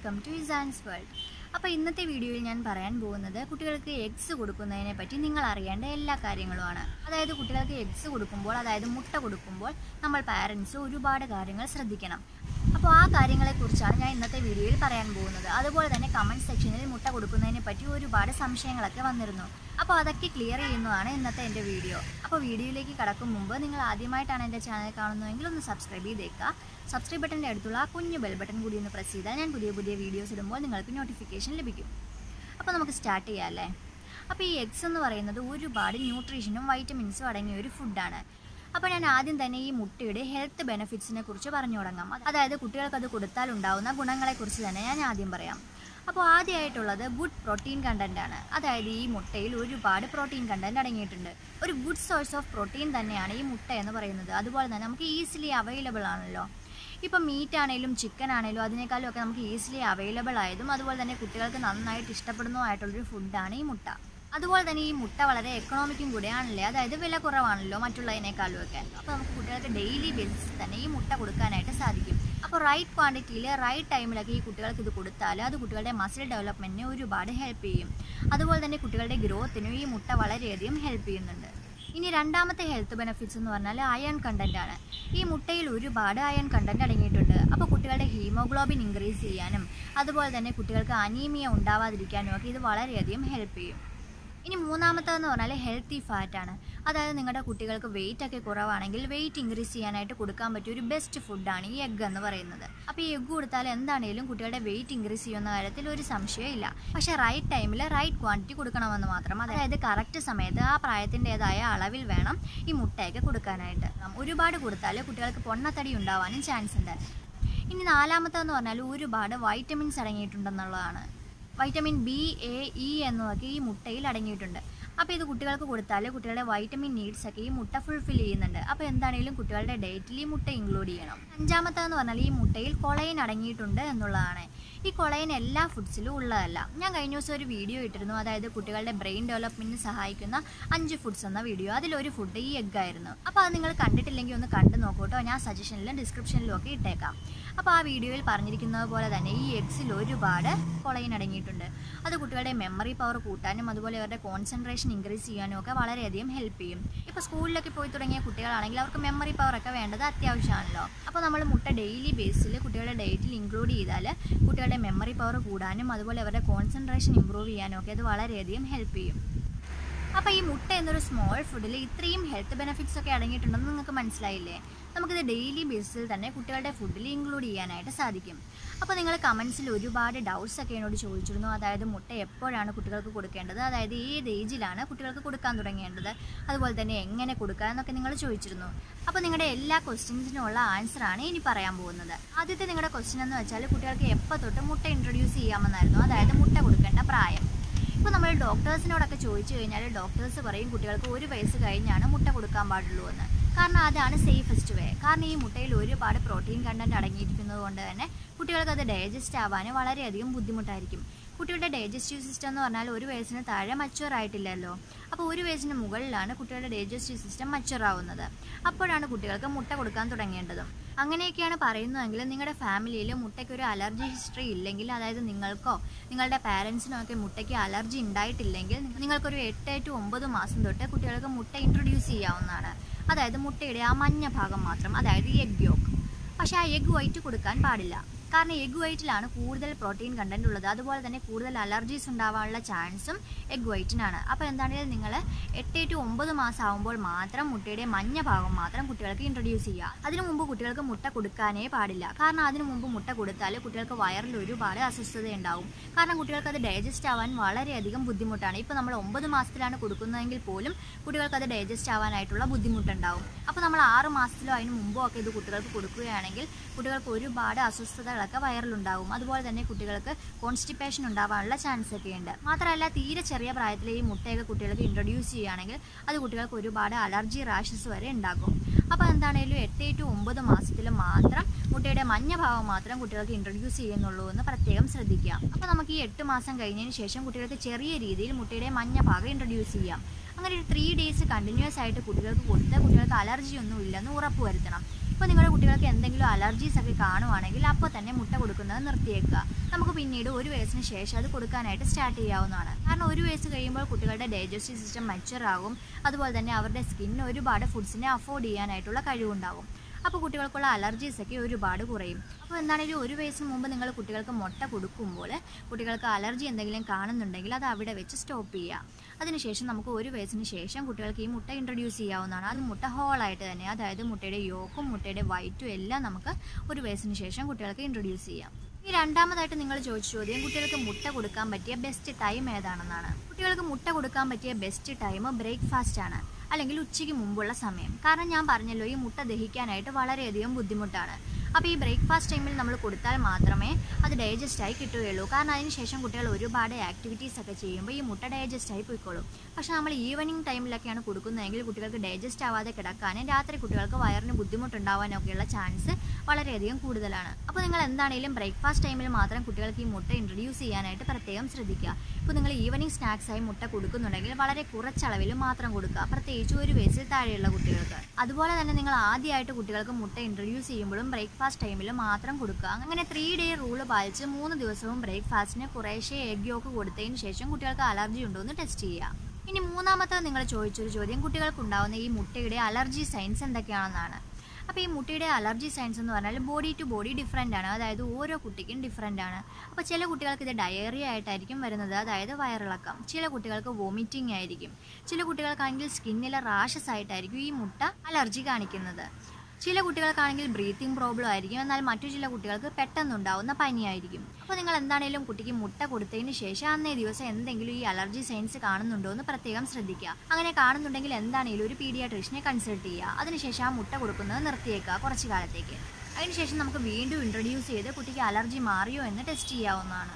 Welcome to ഇസാൻസ് world. അപ്പോൾ ഇന്നത്തെ വീഡിയോയിൽ ഞാൻ പറയാൻ പോകുന്നത് കുട്ടികൾക്ക് എഗ്സ് കൊടുക്കുന്നതിനെ പറ്റി നിങ്ങൾ അറിയേണ്ട എല്ലാ കാര്യങ്ങളുമാണ്. അതായത് കുട്ടികൾക്ക് എഗ്സ് കൊടുക്കുമ്പോൾ, അതായത് മുട്ട കൊടുക്കുമ്പോൾ നമ്മൾ പാരൻസ് ഒരുപാട് കാര്യങ്ങൾ ശ്രദ്ധിക്കണം. അപ്പോൾ ആ കാര്യങ്ങളെക്കുറിച്ചാണ് ഞാൻ ഇന്നത്തെ വീഡിയോയിൽ പറയാൻ പോകുന്നത്. അതുപോലെ തന്നെ കമൻറ്റ് സെക്ഷനിൽ മുട്ട കൊടുക്കുന്നതിനെ പറ്റി ഒരുപാട് സംശയങ്ങളൊക്കെ വന്നിരുന്നു. അപ്പോൾ അതൊക്കെ ക്ലിയർ ചെയ്യുന്നതാണ് ഇന്നത്തെ എൻ്റെ വീഡിയോ. അപ്പോൾ വീഡിയോയിലേക്ക് കടക്കും മുമ്പ് നിങ്ങൾ ആദ്യമായിട്ടാണ് എൻ്റെ ചാനൽ കാണുന്നതെങ്കിൽ ഒന്ന് സബ്സ്ക്രൈബ് ചെയ്തേക്കുക. സബ്സ്ക്രൈബ് ബട്ടൻ്റെ അടുത്തുള്ള ആ കുഞ്ഞു ബെൽ ബട്ടൺ കൂടി ഒന്ന് പ്രസ് ചെയ്താൽ ഞാൻ പുതിയ പുതിയ വീഡിയോസ് ഇടുമ്പോൾ നിങ്ങൾക്ക് നോട്ടിഫിക്കേഷൻ ലഭിക്കും. അപ്പോൾ നമുക്ക് സ്റ്റാർട്ട് ചെയ്യാം അല്ലേ. അപ്പോൾ ഈ എഗ്സ് എന്ന് പറയുന്നത് ഒരുപാട് ന്യൂട്രീഷനും വൈറ്റമിൻസും അടങ്ങിയ ഒരു ഫുഡാണ്. അപ്പോൾ ഞാൻ ആദ്യം തന്നെ ഈ മുട്ടയുടെ ഹെൽത്ത് ബെനിഫിറ്റ്സിനെ കുറിച്ച് പറഞ്ഞു തുടങ്ങാം. അതായത് കുട്ടികൾക്കത് കൊടുത്താൽ ഉണ്ടാകുന്ന ഗുണങ്ങളെക്കുറിച്ച് തന്നെ ഞാൻ ആദ്യം പറയാം. അപ്പോൾ ആദ്യമായിട്ടുള്ളത് ഗുഡ് പ്രോട്ടീൻ കണ്ടൻ്റ് ആണ്. അതായത് ഈ മുട്ടയിൽ ഒരുപാട് പ്രോട്ടീൻ കണ്ടൻറ്റ് അടങ്ങിയിട്ടുണ്ട്. ഒരു ഗുഡ് സോഴ്സ് ഓഫ് പ്രോട്ടീൻ തന്നെയാണ് ഈ മുട്ട എന്ന് പറയുന്നത്. അതുപോലെ തന്നെ നമുക്ക് ഈസിലി അവൈലബിൾ ആണല്ലോ. ഇപ്പം മീറ്റ് ആണെങ്കിലും ചിക്കൻ ആണെങ്കിലും അതിനേക്കാളും ഒക്കെ നമുക്ക് ഈസിലി അവൈലബിൾ ആയതും അതുപോലെ തന്നെ കുട്ടികൾക്ക് നന്നായിട്ട് ഇഷ്ടപ്പെടുന്നതുമായിട്ടുള്ളൊരു ഫുഡാണ് ഈ മുട്ട. അതുപോലെ തന്നെ ഈ മുട്ട വളരെ എക്കണോമിക്കും കൂടെയാണല്ലേ, അതായത് വില കുറവാണല്ലോ മറ്റുള്ളതിനേക്കാളും ഒക്കെ. അപ്പോൾ നമുക്ക് കുട്ടികൾക്ക് ഡെയിലി ബേസിസിൽ തന്നെ ഈ മുട്ട കൊടുക്കാനായിട്ട് സാധിക്കും. അപ്പോൾ റൈറ്റ് ക്വാണ്ടിറ്റിയിൽ റൈറ്റ് ടൈമിലൊക്കെ ഈ കുട്ടികൾക്ക് ഇത് കൊടുത്താൽ അത് കുട്ടികളുടെ മസിൽ ഡെവലപ്മെൻറ്റിനെ ഒരുപാട് ഹെൽപ്പ് ചെയ്യും. അതുപോലെ തന്നെ കുട്ടികളുടെ ഗ്രോത്തിനും ഈ മുട്ട വളരെയധികം ഹെൽപ്പ് ചെയ്യുന്നുണ്ട്. ഇനി രണ്ടാമത്തെ ഹെൽത്ത് ബെനിഫിറ്റ്സ് എന്ന് പറഞ്ഞാൽ അയൺ കണ്ടൻ്റ് ആണ്. ഈ മുട്ടയിൽ ഒരുപാട് അയൺ കണ്ടൻ്റ് അടങ്ങിയിട്ടുണ്ട്. അപ്പോൾ കുട്ടികളുടെ ഹീമോഗ്ലോബിൻ ഇൻക്രീസ് ചെയ്യാനും അതുപോലെ തന്നെ കുട്ടികൾക്ക് അനീമിയ ഉണ്ടാവാതിരിക്കാനും ഒക്കെ ഇത് വളരെയധികം ഹെൽപ്പ് ചെയ്യും. ഇനി മൂന്നാമത്തേതെന്ന് പറഞ്ഞാൽ ഹെൽത്തി ഫാറ്റ് ആണ്. അതായത് നിങ്ങളുടെ കുട്ടികൾക്ക് വെയിറ്റ് ഒക്കെ കുറവാണെങ്കിൽ വെയിറ്റ് ഇൻക്രീസ് ചെയ്യാനായിട്ട് കൊടുക്കാൻ പറ്റിയ ഒരു ബെസ്റ്റ് ഫുഡാണ് ഈ എഗ്ഗ് എന്ന് പറയുന്നത്. അപ്പോൾ ഈ എഗ്ഗ് കൊടുത്താൽ എന്താണെങ്കിലും കുട്ടികളുടെ വെയിറ്റ് ഇൻക്രീസ് ചെയ്യുന്ന കാര്യത്തിൽ ഒരു സംശയമില്ല. പക്ഷേ റൈറ്റ് ടൈമിൽ റൈറ്റ് ക്വാണ്ടിറ്റി കൊടുക്കണമെന്ന് മാത്രം. അതായത് കറക്റ്റ് സമയത്ത് ആ പ്രായത്തിൻ്റെതായ അളവിൽ വേണം ഈ മുട്ടയൊക്കെ കൊടുക്കാനായിട്ട്. ഒരുപാട് കൊടുത്താൽ കുട്ടികൾക്ക് പൊണ്ണത്തടി ഉണ്ടാവാനും ചാൻസ് ഉണ്ട്. ഇനി നാലാമത്തേതെന്ന് പറഞ്ഞാൽ ഒരുപാട് വൈറ്റമിൻസ് അടങ്ങിയിട്ടുണ്ടെന്നുള്ളതാണ്. വൈറ്റമിൻ ബി, എ, ഇ എന്നൊക്കെ ഈ മുട്ടയിൽ അടങ്ങിയിട്ടുണ്ട്. അപ്പോൾ ഇത് കുട്ടികൾക്ക് കൊടുത്താൽ കുട്ടികളുടെ വൈറ്റമിൻ നീഡ്സൊക്കെ ഈ മുട്ട ഫുൾഫിൽ ചെയ്യുന്നുണ്ട്. അപ്പോൾ എന്താണെങ്കിലും കുട്ടികളുടെ ഡയറ്റിൽ ഈ മുട്ട ഇൻക്ലൂഡ് ചെയ്യണം. അഞ്ചാമത്തേന്ന് പറഞ്ഞാൽ ഈ മുട്ടയിൽ കൊളൈൻ അടങ്ങിയിട്ടുണ്ട് എന്നുള്ളതാണ്. ഈ കൊളൈൻ എല്ലാ ഫുഡ്സിലും ഉള്ളതല്ല. ഞാൻ കഴിഞ്ഞ ദിവസം ഒരു വീഡിയോ ഇട്ടിരുന്നു, അതായത് കുട്ടികളുടെ ബ്രെയിൻ ഡെവലപ്മെൻറ്റിന് സഹായിക്കുന്ന 5 ഫുഡ്സ് എന്ന വീഡിയോ. അതിലൊരു ഫുഡ് ഈ എഗ്ഗ് ആയിരുന്നു. അപ്പോൾ അത് നിങ്ങൾ കണ്ടിട്ടില്ലെങ്കിൽ ഒന്ന് കണ്ടു നോക്കൂട്ടോ. ഞാൻ സജഷനിലും ഡിസ്ക്രിപ്ഷനിലും ഒക്കെ ഇട്ടേക്കാം. അപ്പോൾ ആ വീഡിയോയിൽ പറഞ്ഞിരിക്കുന്നത് പോലെ തന്നെ ഈ എഗ്സിൽ ഒരുപാട് കൊളൈൻ അടങ്ങിയിട്ടുണ്ട്. അത് കുട്ടികളുടെ മെമ്മറി പവർ കൂട്ടാനും അതുപോലെ അവരുടെ കോൺസെൻട്രേഷൻ ഇൻക്രീസ് ചെയ്യാനും ഒക്കെ വളരെയധികം ഹെൽപ്പ് ചെയ്യും. ഇപ്പോൾ സ്കൂളിലൊക്കെ പോയി തുടങ്ങിയ കുട്ടികളാണെങ്കിൽ അവർക്ക് മെമ്മറി പവർ ഒക്കെ വേണ്ടത് അത്യാവശ്യമാണല്ലോ. അപ്പോൾ നമ്മൾ മുട്ട ഡെയിലി ബേസിൽ കുട്ടികളുടെ ഡയറ്റിൽ ഇൻക്ലൂഡ് ചെയ്താൽ കുട്ടികളുടെ മെമ്മറി പവർ കൂടാനും അതുപോലെ അവരുടെ കോൺസെൻട്രേഷൻ ഇമ്പ്രൂവ് ചെയ്യാനും ഒക്കെ അത് വളരെയധികം ഹെൽപ്പ് ചെയ്യും. അപ്പോൾ ഈ മുട്ട എന്നൊരു സ്മോൾ ഫുഡിൽ ഇത്രയും ഹെൽത്ത് ബെനിഫിറ്റ്സ് ഒക്കെ അടങ്ങിയിട്ടുണ്ടെന്ന് നിങ്ങൾക്ക് മനസ്സിലായില്ലേ? നമുക്കിത് ഡെയിലി ബേസിൽ തന്നെ കുട്ടികളുടെ ഫുഡിൽ ഇൻക്ലൂഡ് ചെയ്യാനായിട്ട് സാധിക്കും. അപ്പോൾ നിങ്ങൾ കമൻസിൽ ഒരുപാട് ഡൗട്ട്സ് ഒക്കെ എന്നോട് ചോദിച്ചിരുന്നു. അതായത് മുട്ട എപ്പോഴാണ് കുട്ടികൾക്ക് കൊടുക്കേണ്ടത്, അതായത് ഏത് ഏജിലാണ് കുട്ടികൾക്ക് കൊടുക്കാൻ തുടങ്ങേണ്ടത്, അതുപോലെ തന്നെ എങ്ങനെ കൊടുക്കുക എന്നൊക്കെ നിങ്ങൾ ചോദിച്ചിരുന്നു. അപ്പോൾ നിങ്ങളുടെ എല്ലാ ക്വസ്റ്റ്യൻസിനുള്ള ആൻസറാണ് ഇനി പറയാൻ പോകുന്നത്. ആദ്യത്തെ നിങ്ങളുടെ ക്വസ്റ്റ്യൻ എന്ന് വെച്ചാൽ കുട്ടികൾക്ക് എപ്പോൾ തൊട്ട് മുട്ട ഇൻട്രൊഡ്യൂസ് ചെയ്യാമെന്നായിരുന്നു, അതായത് മുട്ട കൊടുക്കേണ്ട പ്രായം. ഇപ്പോൾ നമ്മൾ ഡോക്ടേഴ്സിനോടൊക്കെ ചോദിച്ചു കഴിഞ്ഞാൽ ഡോക്ടേഴ്സ് പറയും കുട്ടികൾക്ക് 1 വയസ്സ് കഴിഞ്ഞാണ് മുട്ട കൊടുക്കാൻ പാടുള്ളൂ എന്ന്. കാരണം അതാണ് സേഫസ്റ്റ് വേ. കാരണം ഈ മുട്ടയിൽ ഒരുപാട് പ്രോട്ടീൻ കണ്ടൻറ്റ് അടങ്ങിയിരിക്കുന്നത് കൊണ്ട് തന്നെ കുട്ടികൾക്ക് അത് ഡൈജസ്റ്റ് ആവാൻ വളരെയധികം ബുദ്ധിമുട്ടായിരിക്കും. കുട്ടികളുടെ ഡൈജസ്റ്റീവ് സിസ്റ്റം എന്ന് പറഞ്ഞാൽ 1 വയസ്സിന് താഴെ മച്ചുവർ ആയിട്ടില്ലല്ലോ. അപ്പോൾ 1 വയസ്സിന് മുകളിലാണ് കുട്ടികളുടെ ഡൈജസ്റ്റീവ് സിസ്റ്റം മച്ചുവർ ആവുന്നത്. അപ്പോഴാണ് കുട്ടികൾക്ക് മുട്ട കൊടുക്കാൻ തുടങ്ങേണ്ടതും. അങ്ങനെയൊക്കെയാണ് പറയുന്നതെങ്കിൽ നിങ്ങളുടെ ഫാമിലിയിൽ മുട്ടയ്ക്കൊരു അലർജി ഹിസ്റ്ററി ഇല്ലെങ്കിൽ, അതായത് നിങ്ങൾക്കോ നിങ്ങളുടെ പാരൻസിനോ ഒക്കെ മുട്ടയ്ക്ക് അലർജി ഉണ്ടായിട്ടില്ലെങ്കിൽ നിങ്ങൾക്കൊരു 8 to 9 മാസം തൊട്ട് കുട്ടികൾക്ക് മുട്ട ഇൻട്രൊഡ്യൂസ് ചെയ്യാവുന്നതാണ്. അതായത് മുട്ടയുടെ ആ മഞ്ഞ ഭാഗം മാത്രം, അതായത് എഗ് യോക്ക്. പക്ഷേ ആ എഗ് വൈറ്റ് കൊടുക്കാൻ പാടില്ല. കാരണം എഗ് വൈറ്റിലാണ് കൂടുതൽ പ്രോട്ടീൻ കണ്ടൻറ്റ് ഉള്ളത്. അതുപോലെ തന്നെ കൂടുതൽ അലർജീസ് ഉണ്ടാവാനുള്ള ചാൻസും എഗ് വൈറ്റിനാണ്. അപ്പോൾ എന്താണെങ്കിലും നിങ്ങൾ 8 to 9 മാസം ആകുമ്പോൾ മാത്രം മുട്ടയുടെ മഞ്ഞ ഭാഗം മാത്രം കുട്ടികൾക്ക് ഇൻട്രൊഡ്യൂസ് ചെയ്യുക. അതിനു മുമ്പ് കുട്ടികൾക്ക് മുട്ട കൊടുക്കാനേ പാടില്ല. കാരണം അതിനു മുമ്പ് മുട്ട കൊടുത്താൽ കുട്ടികൾക്ക് വയറിൽ ഒരുപാട് അസ്വസ്ഥത ഉണ്ടാവും. കാരണം കുട്ടികൾക്ക് അത് ഡൈജസ്റ്റ് ആവാൻ വളരെയധികം ബുദ്ധിമുട്ടാണ്. ഇപ്പോൾ നമ്മൾ 9 മാസത്തിലാണ് കൊടുക്കുന്നതെങ്കിൽ പോലും കുട്ടികൾക്ക് അത് ഡൈജസ്റ്റ് ആവാനായിട്ടുള്ള ബുദ്ധിമുട്ടുണ്ടാവും. അപ്പോൾ നമ്മൾ 6 മാസത്തിലോ അതിന് മുമ്പോ ഒക്കെ ഇത് കുട്ടികൾക്ക് കൊടുക്കുകയാണെങ്കിൽ കുട്ടികൾക്ക് ഒരുപാട് അസ്വസ്ഥതകളൊക്കെ വയറിലുണ്ടാവും. അതുപോലെ തന്നെ കുട്ടികൾക്ക് കോൺസ്റ്റിപ്പേഷൻ ഉണ്ടാവാനുള്ള ചാൻസ് ഒക്കെ ഉണ്ട്. മാത്രമല്ല തീരെ ചെറിയ പ്രായത്തിൽ ഈ മുട്ടയൊക്കെ കുട്ടികൾക്ക് ഇൻട്രൊഡ്യൂസ് ചെയ്യുകയാണെങ്കിൽ അത് കുട്ടികൾക്ക് ഒരുപാട് അലർജി റാഷസ് വരെ ഉണ്ടാകും. അപ്പോൾ എന്താണെങ്കിലും 8 to 9 മാസത്തിൽ മാത്രം മുട്ടയുടെ മഞ്ഞ ഭാഗം മാത്രം കുട്ടികൾക്ക് ഇൻട്രൊഡ്യൂസ് ചെയ്യുന്നുള്ളൂ എന്ന് പ്രത്യേകം ശ്രദ്ധിക്കുക. അപ്പോൾ നമുക്ക് ഈ 8 മാസം കഴിഞ്ഞതിന് ശേഷം കുട്ടികൾക്ക് ചെറിയ രീതിയിൽ മുട്ടയുടെ മഞ്ഞ ഭാഗം ഇൻട്രൊഡ്യൂസ് ചെയ്യാം. അങ്ങനെ ഒരു 3 days കണ്ടിന്യൂസ് ആയിട്ട് കുട്ടികൾക്ക് കൊടുത്ത് കുട്ടികൾക്ക് അലർജി ഒന്നും ഇല്ലെന്ന് ഉറപ്പുവരുത്തണം. ഇപ്പോൾ നിങ്ങളുടെ കുട്ടികൾക്ക് എന്തെങ്കിലും അലർജീസ് ഒക്കെ കാണുവാണെങ്കിൽ അപ്പോൾ തന്നെ മുട്ട കൊടുക്കുന്നത് നിർത്തിയേക്കുക. നമുക്ക് പിന്നീട് 1 വയസ്സിന് ശേഷം അത് കൊടുക്കാനായിട്ട് സ്റ്റാർട്ട് ചെയ്യാവുന്നതാണ്. കാരണം 1 വയസ്സ് കഴിയുമ്പോൾ കുട്ടികളുടെ ഡൈജസ്റ്റീവ് സിസ്റ്റം മച്ചുവർ ആകും. അതുപോലെ തന്നെ അവരുടെ സ്കിന്നിന് ഒരുപാട് ഫുഡ്സിനെ അഫോർഡ് ചെയ്യാനായിട്ടുള്ള കഴിവുണ്ടാവും. അപ്പോൾ കുട്ടികൾക്കുള്ള അലർജീസൊക്കെ ഒരുപാട് കുറയും. അപ്പോൾ എന്താണെങ്കിലും 1 വയസ്സിന് മുമ്പ് നിങ്ങൾ കുട്ടികൾക്ക് മുട്ട കൊടുക്കുമ്പോൾ കുട്ടികൾക്ക് അലർജി എന്തെങ്കിലും കാണുന്നുണ്ടെങ്കിൽ അത് അവിടെ വെച്ച് സ്റ്റോപ്പ് ചെയ്യുക. അതിനുശേഷം നമുക്ക് 1 വയസ്സിന് ശേഷം കുട്ടികൾക്ക് ഈ മുട്ട ഇൻട്രൊഡ്യൂസ് ചെയ്യാവുന്നതാണ്. അത് മുട്ട ഹോളായിട്ട് തന്നെ, അതായത് മുട്ടയുടെ യോക്കും മുട്ടയുടെ വൈറ്റും എല്ലാം നമുക്ക് 1 വയസ്സിന് ശേഷം കുട്ടികൾക്ക് ഇൻട്രൊഡ്യൂസ് ചെയ്യാം. ഈ രണ്ടാമതായിട്ട് നിങ്ങൾ ചോദിച്ച ചോദ്യം കുട്ടികൾക്ക് മുട്ട കൊടുക്കാൻ പറ്റിയ ബെസ്റ്റ് ടൈം ഏതാണെന്നാണ്. കുട്ടികൾക്ക് മുട്ട കൊടുക്കാൻ പറ്റിയ ബെസ്റ്റ് ടൈം ബ്രേക്ക്ഫാസ്റ്റ് ആണ്, അല്ലെങ്കിൽ ഉച്ചയ്ക്ക് മുമ്പുള്ള സമയം. കാരണം ഞാൻ പറഞ്ഞല്ലോ, ഈ മുട്ട ദഹിക്കാനായിട്ട് വളരെയധികം ബുദ്ധിമുട്ടാണ്. അപ്പോൾ ഈ ബ്രേക്ക്ഫാസ്റ്റ് ടൈമിൽ നമ്മൾ കൊടുത്താൽ മാത്രമേ അത് ഡൈജസ്റ്റായി കിട്ടുകയുള്ളൂ. കാരണം അതിനുശേഷം കുട്ടികൾ ഒരുപാട് ആക്ടിവിറ്റീസ് ഒക്കെ ചെയ്യുമ്പോൾ ഈ മുട്ട ഡൈജസ്റ്റായി പോയിക്കോളും. പക്ഷേ നമ്മൾ ഈവനിങ് ടൈമിലൊക്കെയാണ് കൊടുക്കുന്നതെങ്കിൽ കുട്ടികൾക്ക് ഡൈജസ്റ്റ് ആവാതെ കിടക്കാനും രാത്രി കുട്ടികൾക്ക് വയറിന് ബുദ്ധിമുട്ടുണ്ടാവാനൊക്കെയുള്ള ചാൻസ് വളരെയധികം കൂടുതലാണ്. അപ്പോൾ നിങ്ങൾ എന്താണെങ്കിലും ബ്രേക്ക്ഫാസ്റ്റ് ടൈമിൽ മാത്രം കുട്ടികൾക്ക് ഈ മുട്ട ഇൻട്രൊഡ്യൂസ് ചെയ്യാനായിട്ട് പ്രത്യേകം ശ്രദ്ധിക്കുക. ഇപ്പോൾ നിങ്ങൾ ഈവനിങ് സ്നാക്സായി മുട്ട കൊടുക്കുന്നുണ്ടെങ്കിൽ വളരെ കുറച്ചളവിൽ മാത്രം കൊടുക്കുക, പ്രത്യേകിച്ച് 1 വയസ്സിൽ താഴെയുള്ള കുട്ടികൾക്ക്. അതുപോലെ തന്നെ നിങ്ങൾ ആദ്യമായിട്ട് കുട്ടികൾക്ക് മുട്ട ഇൻട്രൊഡ്യൂസ് ചെയ്യുമ്പോഴും ബ്രേക്ക്ഫാസ്റ്റ് ടൈമിൽ മാത്രം കൊടുക്കുക. അങ്ങനെ 3 ഡേ റൂള് പാലിച്ച് 3 ദിവസവും ബ്രേക്ക്ഫാസ്റ്റിന് കുറേശ്ശേ എഗ് യോക്ക് കൊടുത്തതിന് ശേഷം കുട്ടികൾക്ക് അലർജി ഉണ്ടോ എന്ന് ടെസ്റ്റ് ചെയ്യുക. ഇനി മൂന്നാമത്തെ നിങ്ങൾ ചോദിച്ചൊരു ചോദ്യം കുട്ടികൾക്കുണ്ടാവുന്ന ഈ മുട്ടയുടെ അലർജി സൈൻസ് എന്തൊക്കെയാണെന്നാണ്. അപ്പോൾ ഈ മുട്ടയുടെ അലർജി സൈൻസ് എന്ന് പറഞ്ഞാൽ ബോഡി ടു ബോഡി ഡിഫറെൻ്റ് ആണ്, അതായത് ഓരോ കുട്ടിക്കും ഡിഫറെൻ്റ് ആണ്. അപ്പോൾ ചില കുട്ടികൾക്ക് ഇത് ഡയറിയ ആയിട്ടായിരിക്കും വരുന്നത്, അതായത് വയറിളക്കം. ചില കുട്ടികൾക്ക് വോമിറ്റിംഗ് ആയിരിക്കും. ചില കുട്ടികൾക്കാണെങ്കിൽ സ്കിന്നിലെ റാഷസ് ആയിട്ടായിരിക്കും ഈ മുട്ട അലർജി കാണിക്കുന്നത്. ചില കുട്ടികൾക്കാണെങ്കിൽ ബ്രീത്തിങ് പ്രോബ്ലം ആയിരിക്കും. എന്നാൽ മറ്റു ചില കുട്ടികൾക്ക് പെട്ടെന്നുണ്ടാവുന്ന പനിയായിരിക്കും. അപ്പോൾ നിങ്ങൾ എന്താണെങ്കിലും കുട്ടിക്ക് മുട്ട കൊടുത്തതിന് ശേഷം അന്നേ ദിവസം എന്തെങ്കിലും ഈ അലർജി സൈൻസ് കാണുന്നുണ്ടോ എന്ന് പ്രത്യേകം ശ്രദ്ധിക്കുക. അങ്ങനെ കാണുന്നുണ്ടെങ്കിൽ എന്താണെങ്കിലും ഒരു പീഡിയാട്രീഷ്യനെ കൺസൾട്ട് ചെയ്യുക. അതിനുശേഷം ആ മുട്ട കൊടുക്കുന്നത് നിർത്തിയേക്കുക കുറച്ച് കാലത്തേക്ക്. അതിനുശേഷം നമുക്ക് വീണ്ടും ഇൻട്രൊഡ്യൂസ് ചെയ്ത് കുട്ടിക്ക് അലർജി മാറിയോ എന്ന് ടെസ്റ്റ് ചെയ്യാവുന്നതാണ്.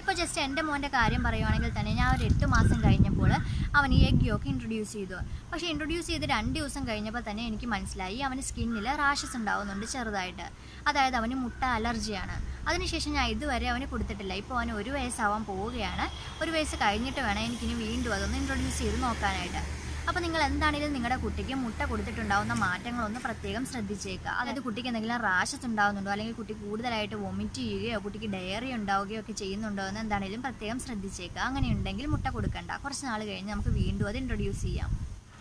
ഇപ്പോൾ ജസ്റ്റ് എൻ്റെ മോൻ്റെ കാര്യം പറയുവാണെങ്കിൽ തന്നെ ഞാൻ ഒരു 8 മാസം കഴിഞ്ഞപ്പോൾ അവൻ ഈ എഗ് യോക്ക് ഇൻട്രൊഡ്യൂസ് ചെയ്തു. പക്ഷേ ഇൻട്രൊഡ്യൂസ് ചെയ്ത് 2 ദിവസം കഴിഞ്ഞപ്പോൾ തന്നെ എനിക്ക് മനസ്സിലായി അവന് സ്കിന്നിൽ റാഷസ് ഉണ്ടാവുന്നുണ്ട് ചെറുതായിട്ട്, അതായത് അവന് മുട്ട അലർജിയാണ്. അതിനുശേഷം ഞാൻ ഇതുവരെ അവന് കൊടുത്തിട്ടില്ല. ഇപ്പോൾ അവന് 1 വയസ്സാവാൻ പോവുകയാണ്. 1 വയസ്സ് കഴിഞ്ഞിട്ട് വേണം എനിക്കിനി വീണ്ടും അതൊന്ന് ഇൻട്രൊഡ്യൂസ് ചെയ്ത് നോക്കാനായിട്ട്. അപ്പോൾ നിങ്ങൾ എന്താണെങ്കിലും നിങ്ങളുടെ കുട്ടിക്ക് മുട്ട കൊടുത്തിട്ടുണ്ടാകുന്ന മാറ്റങ്ങളൊന്ന് പ്രത്യേകം ശ്രദ്ധിച്ചേക്കുക. അതായത് കുട്ടിക്ക് എന്തെങ്കിലും റാഷസ് ഉണ്ടാകുന്നുണ്ടോ, അല്ലെങ്കിൽ കുട്ടി കൂടുതലായിട്ട് വൊമിറ്റ് ചെയ്യുകയോ കുട്ടിക്ക് ഡയറി ഉണ്ടാവുകയോ ഒക്കെ ചെയ്യുന്നുണ്ടോ എന്ന് എന്താണെങ്കിലും പ്രത്യേകം ശ്രദ്ധിച്ചേക്കുക. അങ്ങനെയുണ്ടെങ്കിൽ മുട്ട കൊടുക്കണ്ട, കുറച്ച് നാൾ കഴിഞ്ഞ് നമുക്ക് വീണ്ടും അത് ഇൻട്രൊഡ്യൂസ് ചെയ്യാം.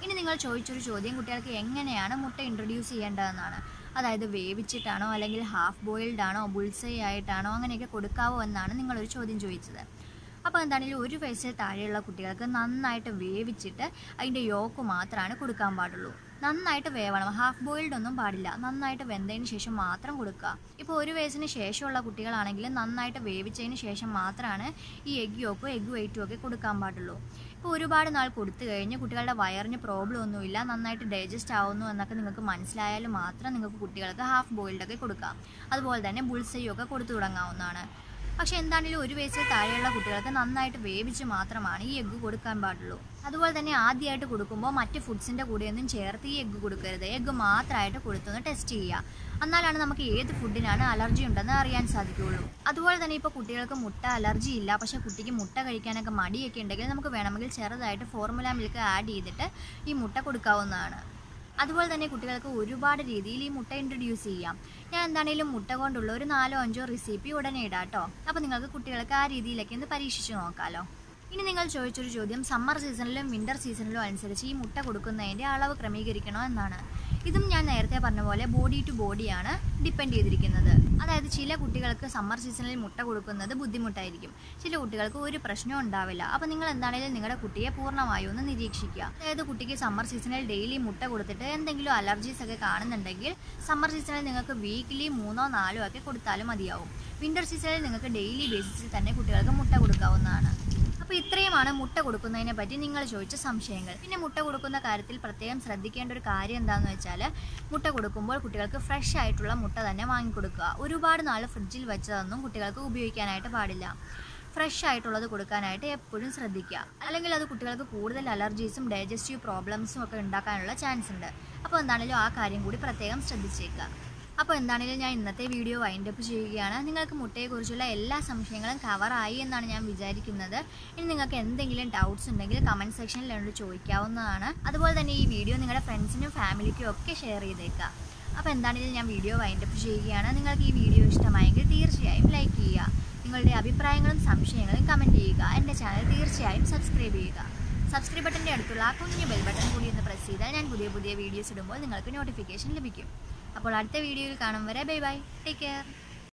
ഇനി നിങ്ങൾ ചോദിച്ചൊരു ചോദ്യം കുട്ടികൾക്ക് എങ്ങനെയാണ് മുട്ട ഇൻട്രൊഡ്യൂസ് ചെയ്യേണ്ടതെന്നാണ്. അതായത് വേവിച്ചിട്ടാണോ, അല്ലെങ്കിൽ ഹാഫ് ബോയിൽഡ് ആണോ, ബുൾസൈ ആയിട്ടാണോ, അങ്ങനെയൊക്കെ കൊടുക്കാവോ എന്നാണ് നിങ്ങളൊരു ചോദ്യം ചോദിച്ചത്. അപ്പോൾ എന്താണെങ്കിലും 1 വയസ്സിൽ താഴെയുള്ള കുട്ടികൾക്ക് നന്നായിട്ട് വേവിച്ചിട്ട് അതിൻ്റെ യോക്ക് മാത്രമാണ് കൊടുക്കാൻ പാടുള്ളൂ. നന്നായിട്ട് വേവണം, ഹാഫ് ബോയിൽഡ് ഒന്നും പാടില്ല. നന്നായിട്ട് വെന്തതിന് ശേഷം മാത്രം കൊടുക്കുക. ഇപ്പോൾ 1 വയസ്സിന് ശേഷമുള്ള കുട്ടികളാണെങ്കിൽ നന്നായിട്ട് വേവിച്ചതിന് ശേഷം മാത്രമാണ് ഈ എഗ് യോക്കും എഗ് വൈറ്റും ഒക്കെ കൊടുക്കാൻ പാടുള്ളൂ. ഇപ്പോൾ ഒരുപാട് നാൾ കൊടുത്തു കഴിഞ്ഞ് കുട്ടികളുടെ വയറിന് പ്രോബ്ലം ഒന്നുമില്ല, നന്നായിട്ട് ഡൈജസ്റ്റ് ആവുന്നു എന്നൊക്കെ നിങ്ങൾക്ക് മനസ്സിലായാലും മാത്രം നിങ്ങൾക്ക് കുട്ടികൾക്ക് ഹാഫ് ബോയിൽഡൊക്കെ കൊടുക്കാം. അതുപോലെ തന്നെ ബുൾസൈയൊക്കെ കൊടുത്തു തുടങ്ങാവുന്നതാണ്. പക്ഷേ എന്താണെങ്കിലും 1 വയസ്സിൽ താഴെയുള്ള കുട്ടികൾക്ക് നന്നായിട്ട് വേവിച്ച് മാത്രമാണ് ഈ എഗ്ഗ് കൊടുക്കാൻ പാടുള്ളൂ. അതുപോലെ തന്നെ ആദ്യമായിട്ട് കൊടുക്കുമ്പോൾ മറ്റ് ഫുഡ്സിൻ്റെ കൂടെയൊന്നും ചേർത്ത് ഈ എഗ്ഗ് കൊടുക്കരുത്. എഗ്ഗ് മാത്രമായിട്ട് കൊടുത്തൊന്ന് ടെസ്റ്റ് ചെയ്യുക. എന്നാലാണ് നമുക്ക് ഏത് ഫുഡിനാണ് അലർജി ഉണ്ടെന്ന് അറിയാൻ സാധിക്കുകയുള്ളൂ. അതുപോലെ തന്നെ ഇപ്പോൾ കുട്ടികൾക്ക് മുട്ട അലർജി ഇല്ല, പക്ഷേ കുട്ടിക്ക് മുട്ട കഴിക്കാനൊക്കെ മടിയൊക്കെ ഉണ്ടെങ്കിൽ നമുക്ക് വേണമെങ്കിൽ ചെറുതായിട്ട് ഫോർമുല മിൽക്ക് ആഡ് ചെയ്തിട്ട് ഈ മുട്ട കൊടുക്കാവുന്നതാണ്. അതുപോലെ തന്നെ കുട്ടികൾക്ക് ഒരുപാട് രീതിയിൽ ഈ മുട്ട ഇൻട്രൊഡ്യൂസ് ചെയ്യാം. ഞാൻ എന്താണെങ്കിലും മുട്ട കൊണ്ടുള്ള ഒരു 4-5 റെസിപ്പി ഉടനെ ഇടാം കേട്ടോ. അപ്പോൾ നിങ്ങൾക്ക് കുട്ടികൾക്ക് ആ രീതിയിലൊക്കെ ഒന്ന് പരീക്ഷിച്ച് നോക്കാമല്ലോ. ഇനി നിങ്ങൾ ചോദിച്ചൊരു ചോദ്യം സമ്മർ സീസണിലും വിൻ്റർ സീസണിലും അനുസരിച്ച് ഈ മുട്ട കൊടുക്കുന്നതിൻ്റെ അളവ് ക്രമീകരിക്കണോ എന്നാണ്. ഇതും ഞാൻ നേരത്തെ പറഞ്ഞ പോലെ ബോഡി ടു ബോഡിയാണ് ഡിപ്പെൻഡ് ചെയ്തിരിക്കുന്നത്. അതായത് ചില കുട്ടികൾക്ക് സമ്മർ സീസണിൽ മുട്ട കൊടുക്കുന്നത് ബുദ്ധിമുട്ടായിരിക്കും, ചില കുട്ടികൾക്ക് ഒരു പ്രശ്നവും ഉണ്ടാവില്ല. അപ്പോൾ നിങ്ങൾ എന്താണെങ്കിലും നിങ്ങളുടെ കുട്ടിയെ പൂർണ്ണമായും ഒന്ന് നിരീക്ഷിക്കുക. അതായത് കുട്ടിക്ക് സമ്മർ സീസണിൽ ഡെയിലി മുട്ട കൊടുത്തിട്ട് എന്തെങ്കിലും അലർജീസ് ഒക്കെ കാണുന്നുണ്ടെങ്കിൽ സമ്മർ സീസണിൽ നിങ്ങൾക്ക് വീക്കിലി 3-4 ഒക്കെ കൊടുത്താലും മതിയാവും. വിൻ്റർ സീസണിൽ നിങ്ങൾക്ക് ഡെയിലി ബേസിസിൽ തന്നെ കുട്ടികൾക്ക് മുട്ട കൊടുക്കാവുന്നതാണ്. അപ്പോൾ ഇത്രയുമാണ് മുട്ട കൊടുക്കുന്നതിനെ പറ്റി നിങ്ങൾ ചോദിച്ച സംശയങ്ങൾ. പിന്നെ മുട്ട കൊടുക്കുന്ന കാര്യത്തിൽ പ്രത്യേകം ശ്രദ്ധിക്കേണ്ട ഒരു കാര്യം എന്താണെന്ന് വെച്ചാൽ മുട്ട കൊടുക്കുമ്പോൾ കുട്ടികൾക്ക് ഫ്രഷ് ആയിട്ടുള്ള മുട്ട തന്നെ വാങ്ങിക്കൊടുക്കുക. ഒരുപാട് നാൾ ഫ്രിഡ്ജിൽ വെച്ചതൊന്നും കുട്ടികൾക്ക് ഉപയോഗിക്കാനായിട്ട് പാടില്ല. ഫ്രഷ് ആയിട്ടുള്ളത് കൊടുക്കാനായിട്ട് എപ്പോഴും ശ്രദ്ധിക്കുക. അല്ലെങ്കിൽ അത് കുട്ടികൾക്ക് കൂടുതൽ അലർജീസും ഡൈജസ്റ്റീവ് പ്രോബ്ലംസും ഒക്കെ ഉണ്ടാക്കാനുള്ള ചാൻസ് ഉണ്ട്. അപ്പോൾ എന്താണെങ്കിലും ആ കാര്യം കൂടി പ്രത്യേകം ശ്രദ്ധിച്ചേക്കുക. അപ്പോൾ എന്താണെങ്കിലും ഞാൻ ഇന്നത്തെ വീഡിയോ വൈൻഡപ്പ് ചെയ്യുകയാണ്. നിങ്ങൾക്ക് മുട്ടയെക്കുറിച്ചുള്ള എല്ലാ സംശയങ്ങളും കവറായി എന്നാണ് ഞാൻ വിചാരിക്കുന്നത്. ഇനി നിങ്ങൾക്ക് എന്തെങ്കിലും ഡൗട്ട്സ് ഉണ്ടെങ്കിൽ കമൻറ്റ് സെക്ഷനിൽ എന്നോട് ചോദിക്കാവുന്നതാണ്. അതുപോലെ തന്നെ ഈ വീഡിയോ നിങ്ങളുടെ ഫ്രണ്ട്സിനും ഫാമിലിക്കും ഒക്കെ ഷെയർ ചെയ്തേക്കുക. അപ്പോൾ എന്താണെങ്കിലും ഞാൻ വീഡിയോ വൈൻഡപ്പ് ചെയ്യുകയാണ്. നിങ്ങൾക്ക് ഈ വീഡിയോ ഇഷ്ടമായെങ്കിൽ തീർച്ചയായും ലൈക്ക് ചെയ്യുക. നിങ്ങളുടെ അഭിപ്രായങ്ങളും സംശയങ്ങളും കമൻറ്റ് ചെയ്യുക. എൻ്റെ ചാനൽ തീർച്ചയായും സബ്സ്ക്രൈബ് ചെയ്യുക. സബ്സ്ക്രൈബ് ബട്ടൻ്റെ അടുത്തുള്ള ആ കുഞ്ഞു ബെൽ ബട്ടൺ കൂടി ഒന്ന് പ്രസ് ചെയ്താൽ ഞാൻ പുതിയ പുതിയ വീഡിയോസ് ഇടുമ്പോൾ നിങ്ങൾക്ക് നോട്ടിഫിക്കേഷൻ ലഭിക്കും. അപ്പോൾ അടുത്ത വീഡിയോയിൽ കാണും വരെ ബൈ ബൈ, ടേക്ക് കെയർ.